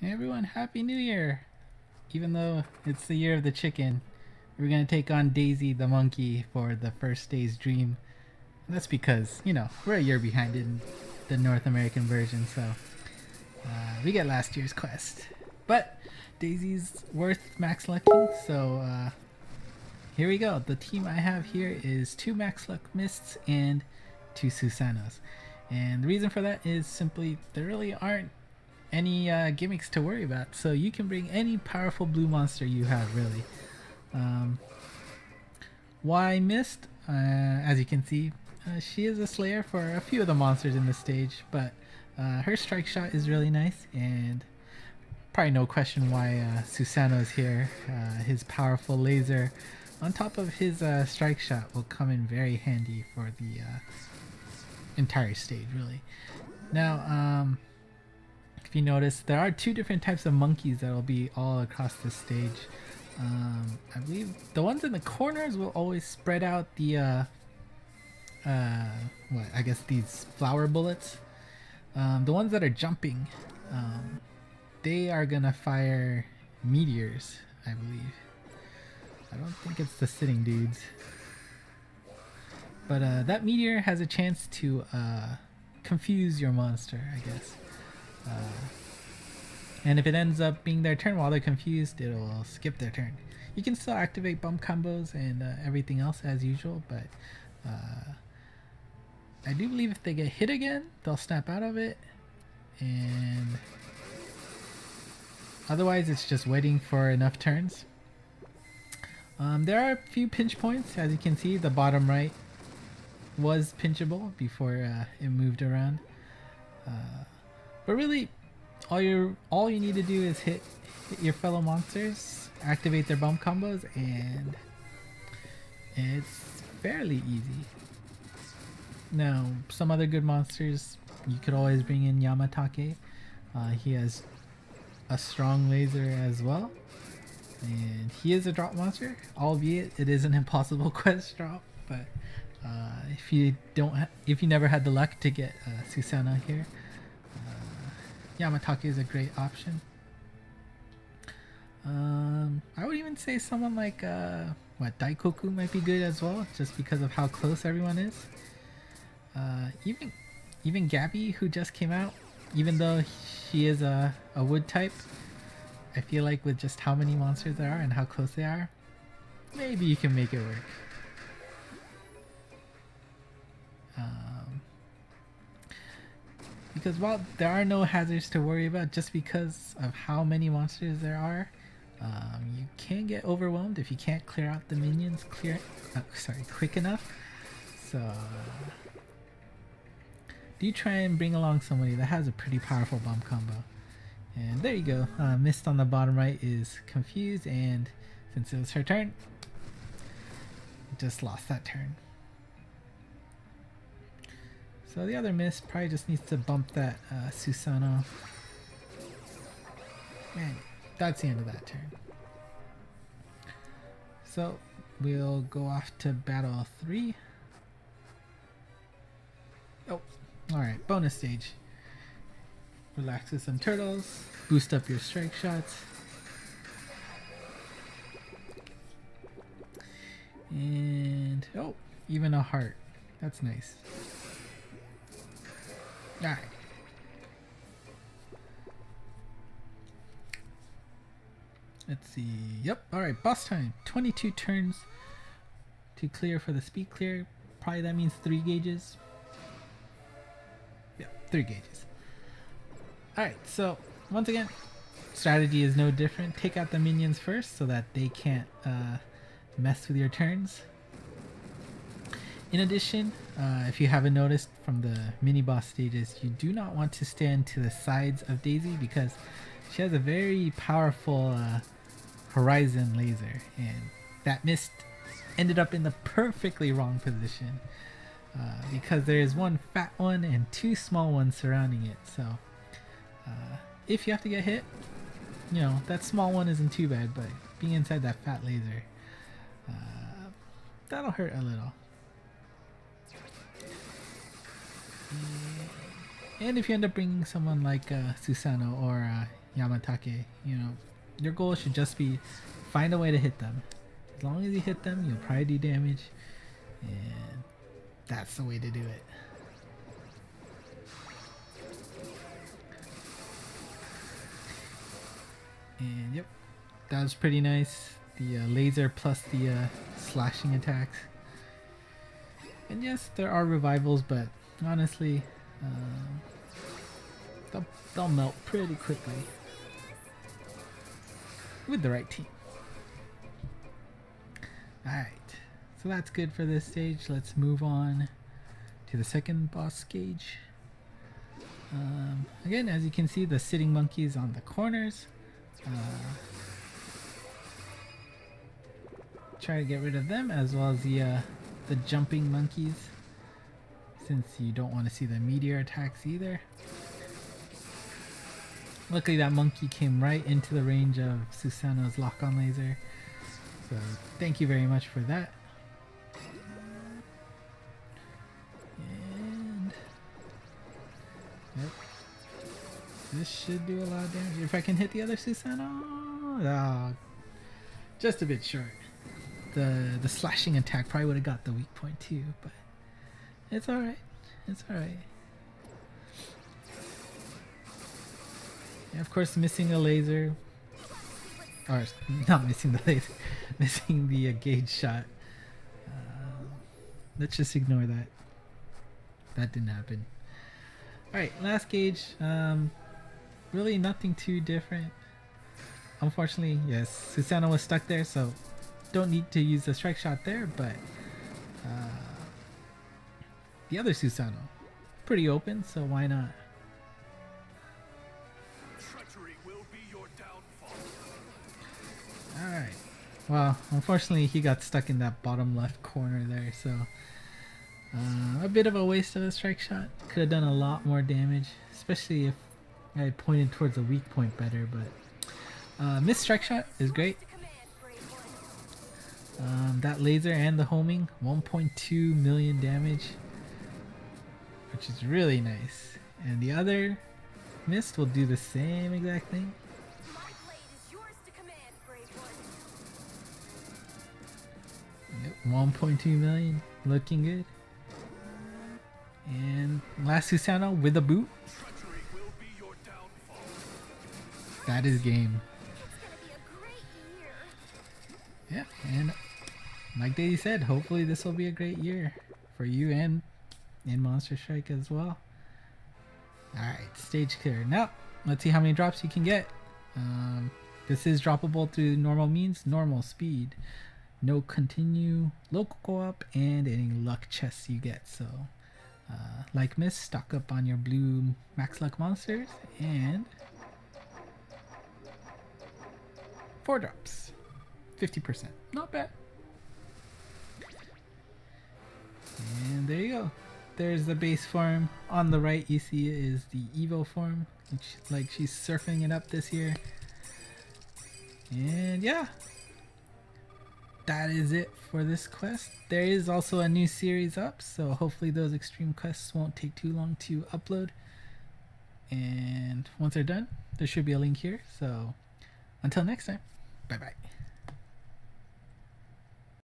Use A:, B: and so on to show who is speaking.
A: Hey everyone, Happy New Year! Even though it's the year of the chicken, we're gonna take on Daisy the monkey for the first day's dream. And that's because, we're a year behind in the North American version, so we get last year's quest. But Daisy's worth max lucking, so here we go. The team I have here is 2 max luck mists and 2 Susanos. And the reason for that is simply there really aren't any gimmicks to worry about, so you can bring any powerful blue monster you have, really. Why Mist? As you can see, she is a slayer for a few of the monsters in the stage, but her strike shot is really nice, and probably no question why Susano is here. His powerful laser on top of his strike shot will come in very handy for the entire stage, really. Now, if you notice, there are 2 different types of monkeys that will be all across the stage. I believe the ones in the corners will always spread out the I guess these flower bullets. The ones that are jumping, they are gonna fire meteors, I believe. I don't think it's the sitting dudes, but that meteor has a chance to confuse your monster, I guess. And if it ends up being their turn while they're confused, it'll skip their turn. You can still activate bump combos and everything else as usual, but I do believe if they get hit again, they'll snap out of it, and otherwise it's just waiting for enough turns. There are a few pinch points. As you can see, the bottom right was pinchable before it moved around. But really, all you need to do is hit your fellow monsters, activate their bump combos, and it's fairly easy. Now, some other good monsters, you could always bring in Yamatake. He has a strong laser as well, and he is a drop monster, albeit it is an impossible quest drop. But if you never had the luck to get Susana here, Yamatake is a great option. I would even say someone like Daikoku might be good as well, just because of how close everyone is. Even Gabby, who just came out, even though she is a wood type, I feel like with just how many monsters there are and how close they are, maybe you can make it work. Because while there are no hazards to worry about just because of how many monsters there are, you can get overwhelmed if you can't clear out the minions quick enough. So do try and bring along somebody that has a pretty powerful bomb combo. And there you go. Mist on the bottom right is confused, and since it was her turn, just lost that turn. So the other Mist probably just needs to bump that Susano. And that's the end of that turn. So we'll go off to battle 3. Oh, alright, bonus stage. Relax with some turtles, boost up your strike shots. And, oh, even a heart. That's nice. Alright. Let's see. Yep. Alright, boss time. 22 turns to clear for the speed clear. Probably that means 3 gauges. Yep, 3 gauges. Alright, so once again, strategy is no different. Take out the minions first so that they can't mess with your turns. In addition, if you haven't noticed from the mini boss stages, you do not want to stand to the sides of Daisy because she has a very powerful horizon laser, and that Mist ended up in the perfectly wrong position because there is 1 fat one and 2 small ones surrounding it. So if you have to get hit, that small one isn't too bad, but being inside that fat laser, that'll hurt a little. And if you end up bringing someone like Susano or Yamatake. You know, your goal should just be find a way to hit them. As long as you hit them, you'll probably do damage, and that's the way to do it. And yep, that was pretty nice. The laser plus the slashing attacks. And yes, there are revivals, but honestly, they'll melt pretty quickly with the right team. Alright, so that's good for this stage. Let's move on to the second boss stage. Again, as you can see, the sitting monkeys on the corners. Try to get rid of them, as well as the jumping monkeys, since you don't want to see the meteor attacks either. Luckily that monkey came right into the range of Susanoo's lock-on laser, so thank you very much for that. And yep, this should do a lot of damage if I can hit the other Susanoo. Oh, just a bit short. The slashing attack probably would have got the weak point too, but it's alright. It's alright. Yeah, of course, missing a laser, or not missing the laser, missing the gauge shot. Let's just ignore that. That didn't happen. Alright, last gauge. Really nothing too different. Unfortunately, yes, Susanoo was stuck there, so don't need to use the strike shot there, but the other Susanoo, pretty open, so why not? Alright, well, unfortunately he got stuck in that bottom left corner there, so a bit of a waste of a strike shot. Could have done a lot more damage, especially if I pointed towards a weak point better, but missed strike shot is great. That laser and the homing, 1.2 million damage, which is really nice. And the other mist will do the same exact thing. Yep, 1.2 million, looking good. And last Susanoo with a boot. That is game. Yeah, and like Daisy said, hopefully this will be a great year for you and in Monster Strike as well. Alright, stage clear. Now, let's see how many drops you can get. This is droppable through normal means, normal speed. No continue, local co-op, and any luck chests you get. So, like Mist, stock up on your blue max luck monsters, and 4 drops. 50%. Not bad. And there you go. There's the base form. On the right you see is the Evo form. Like she's surfing it up this year. And yeah. That is it for this quest. There is also a new series up, so hopefully those extreme quests won't take too long to upload. And once they're done, there should be a link here. So until next time, bye bye.